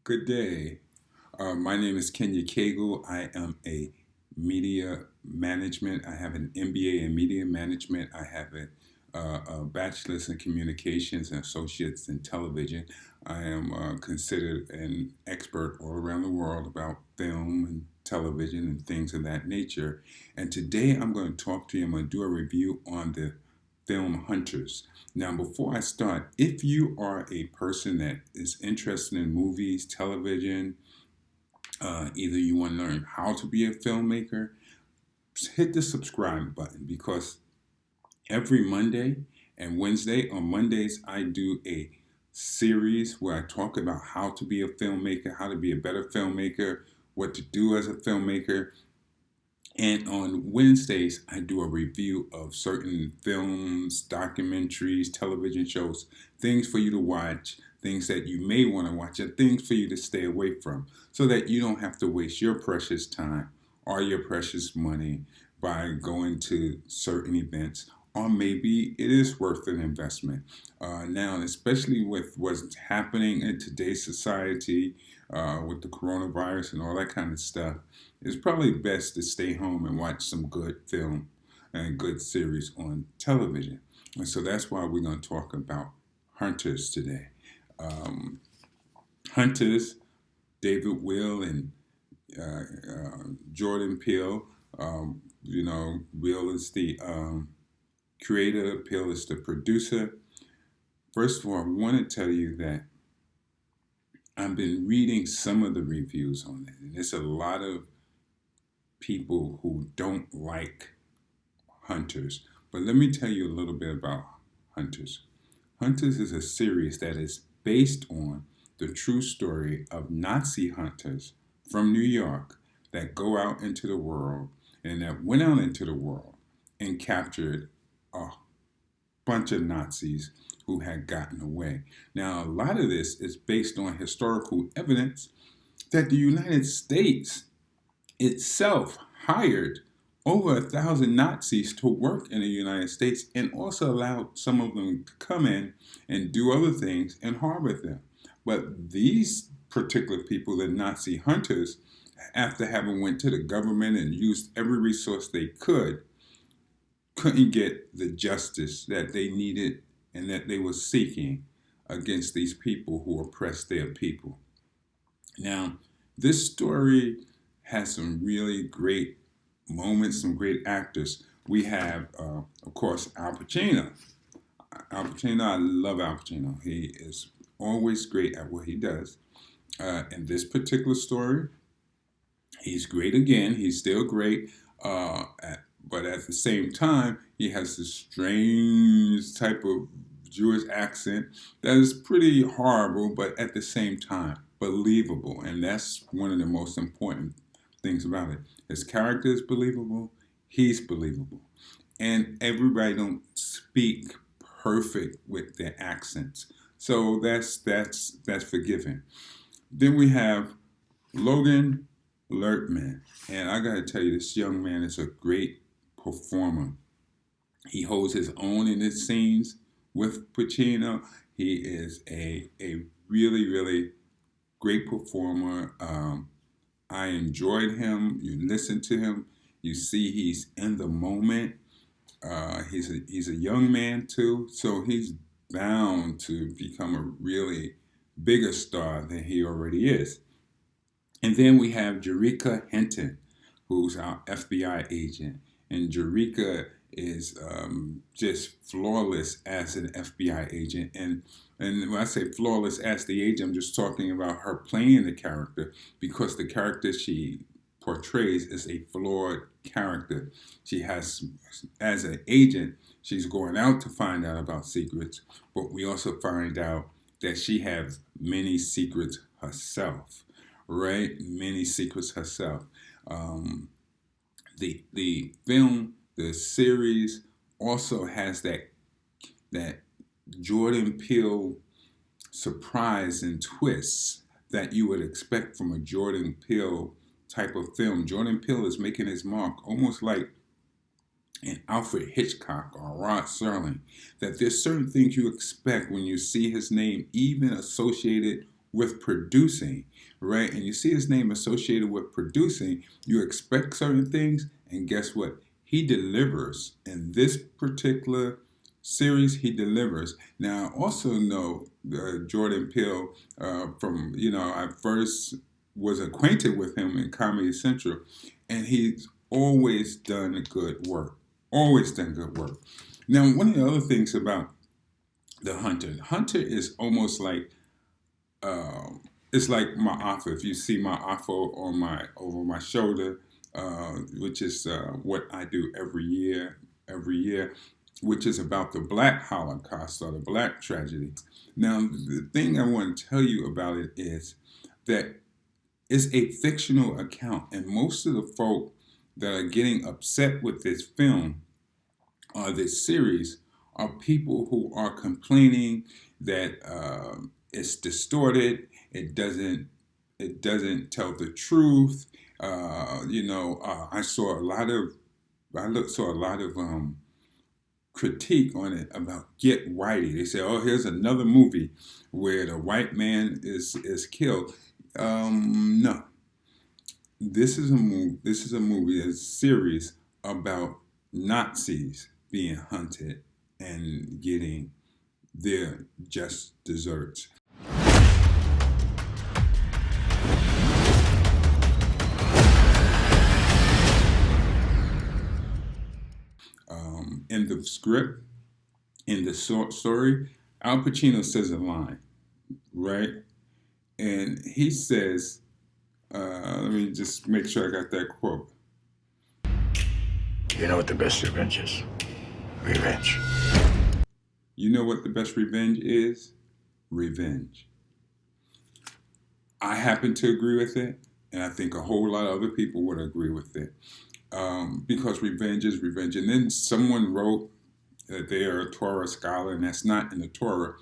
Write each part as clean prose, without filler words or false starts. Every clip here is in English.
Good day. My name is Kenya Cagle. I am a media management. I have an MBA in media management. I have a bachelor's in communications and associates in television. I am considered an expert all around the world about film and television and things of that nature. And today I'm going to talk to you. I'm going to do a review on the film Hunters. Now, before I start, if you are a person that is interested in movies, television, either you want to learn how to be a filmmaker, hit the subscribe button because every Monday and Wednesday, on Mondays, I do a series where I talk about how to be a filmmaker, how to be a better filmmaker, what to do as a filmmaker. And on Wednesdays, I do a review of certain films, documentaries, television shows, things for you to watch, things that you may want to watch, and things for you to stay away from so that you don't have to waste your precious time or your precious money by going to certain events. Or maybe it is worth an investment. Now, especially with what's happening in today's society, with the coronavirus and all that kind of stuff, it's probably best to stay home and watch some good film and good series on television. And so that's why we're going to talk about Hunters today. Um, Hunters, David Will and Jordan Peele. Will is the creator, Peele is the producer. First of all, I want to tell you that I've been reading some of the reviews on it, and there's a lot of people who don't like Hunters. But let me tell you a little bit about Hunters. Hunters is a series that is based on the true story of Nazi hunters from New York that go out into the world and that went out into the world and captured a bunch of Nazis who had gotten away. Now, a lot of this is based on historical evidence that the United States itself hired over 1,000 Nazis to work in the United States and also allowed some of them to come in and do other things and harbor them. But these particular people, the Nazi hunters, after having went to the government and used every resource they couldn't get the justice that they needed and that they were seeking against these people who oppressed their people. Now, this story has some really great moments, some great actors. We have, of course, Al Pacino. Al Pacino, I love Al Pacino. He is always great at what he does. In this particular story, he's great again. He's still great, but at the same time, he has this strange type of Jewish accent that is pretty horrible, but at the same time, believable. And that's one of the most important things about it. His character is believable. He's believable. And everybody don't speak perfect with their accents. So that's forgiving. Then we have Logan Lerman. And I got to tell you, this young man is a great performer. He holds his own in his scenes with Pacino. He is a really, really great performer. I enjoyed him. You listen to him. You see he's in the moment. He's a young man too, so he's bound to become a really bigger star than he already is. And then we have Jericka Hinton, who's our FBI agent. And Jericka is just flawless as an FBI agent. And when I say flawless as the agent, I'm just talking about her playing the character because the character she portrays is a flawed character. She has, as an agent, she's going out to find out about secrets, but we also find out that she has many secrets herself, right? Many secrets herself. The film, the series also has that Jordan Peele surprise and twists that you would expect from a Jordan Peele type of film. Jordan Peele is making his mark almost like an Alfred Hitchcock or Rod Serling, that there's certain things you expect when you see his name even associated with producing, right? And you see his name associated with producing, you expect certain things, and guess what? He delivers. In this particular series, he delivers. Now, I also know Jordan Peele from, I first was acquainted with him in Comedy Central, and he's always done good work. Always done good work. Now, one of the other things about the Hunter is almost like it's like my offer. If you see my offer on over my shoulder, which is what I do every year, which is about the Black Holocaust or the Black tragedy. Now, the thing I want to tell you about it is that it's a fictional account, and most of the folk that are getting upset with this film or this series are people who are complaining that it's distorted. It doesn't tell the truth. I saw a lot of critique on it about Get Whitey. They say, "Oh, here's another movie where the white man is killed." No, this is a movie. This is a movie, a series about Nazis being hunted and getting their just desserts. In the script, in the story, Al Pacino says a line, right? And he says, let me just make sure I got that quote. You know what the best revenge is? Revenge. You know what the best revenge is? Revenge. I happen to agree with it, and I think a whole lot of other people would agree with it. Because revenge is revenge. And then someone wrote that they are a Torah scholar, and that's not in the Torah.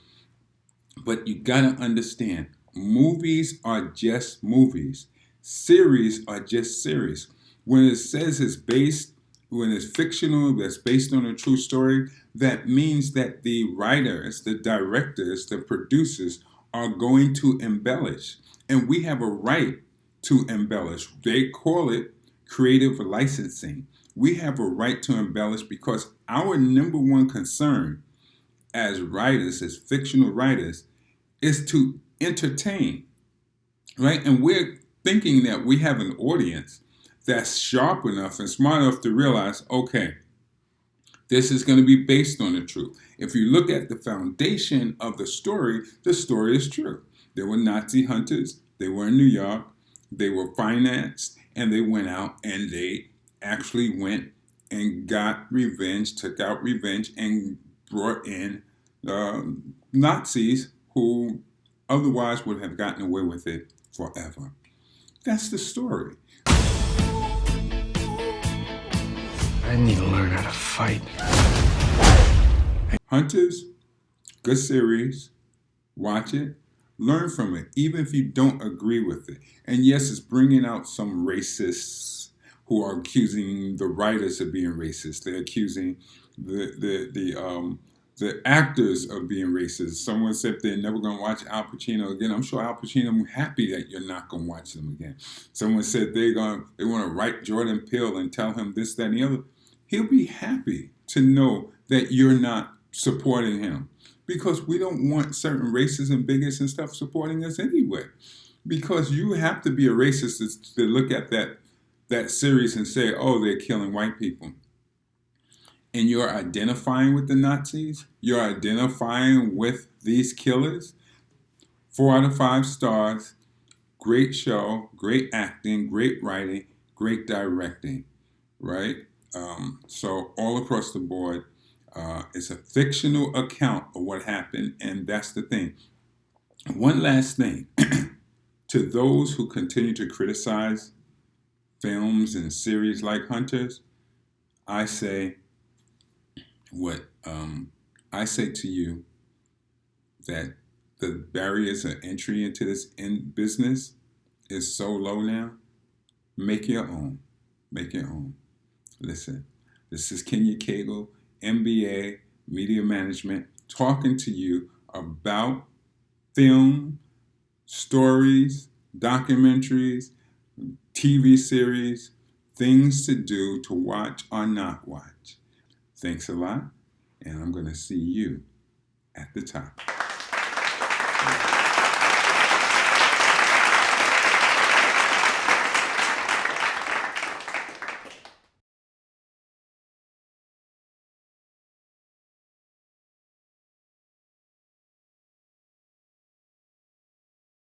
But you gotta understand, movies are just movies. Series are just series. When it says when it's fictional, that's based on a true story, that means that the writers, the directors, the producers are going to embellish. And we have a right to embellish. They call it creative licensing. We have a right to embellish because our number one concern as writers, as fictional writers, is to entertain, right? And we're thinking that we have an audience that's sharp enough and smart enough to realize, okay, this is going to be based on the truth. If you look at the foundation of the story is true. There were Nazi hunters. They were in New York. They were financed, and they went out and they actually went and got revenge, took out revenge, and brought in Nazis who otherwise would have gotten away with it forever. That's the story. I need to learn how to fight. Hunters, good series. Watch it. Learn from it, even if you don't agree with it. And yes, it's bringing out some racists who are accusing the writers of being racist. They're accusing the actors of being racist. Someone said they're never going to watch Al Pacino again. I'm sure Al Pacino is happy that you're not going to watch them again. Someone said they want to write Jordan Peele and tell him this, that, and the other. He'll be happy to know that you're not supporting him, because we don't want certain racists and bigots and stuff supporting us anyway. Because you have to be a racist to look at that series and say, oh, they're killing white people. And you're identifying with the Nazis. You're identifying with these killers. 4 out of 5 stars. Great show, great acting, great writing, great directing, right? So all across the board, it's a fictional account of what happened, and that's the thing. One last thing. To those who continue to criticize films and series like Hunters, I say I say to you that the barriers of entry into this business is so low now. Make your own. Make your own. Listen, this is Kenya Cagle, MBA, Media Management, talking to you about film, stories, documentaries, TV series, things to do, to watch or not watch. Thanks a lot, and I'm going to see you at the top.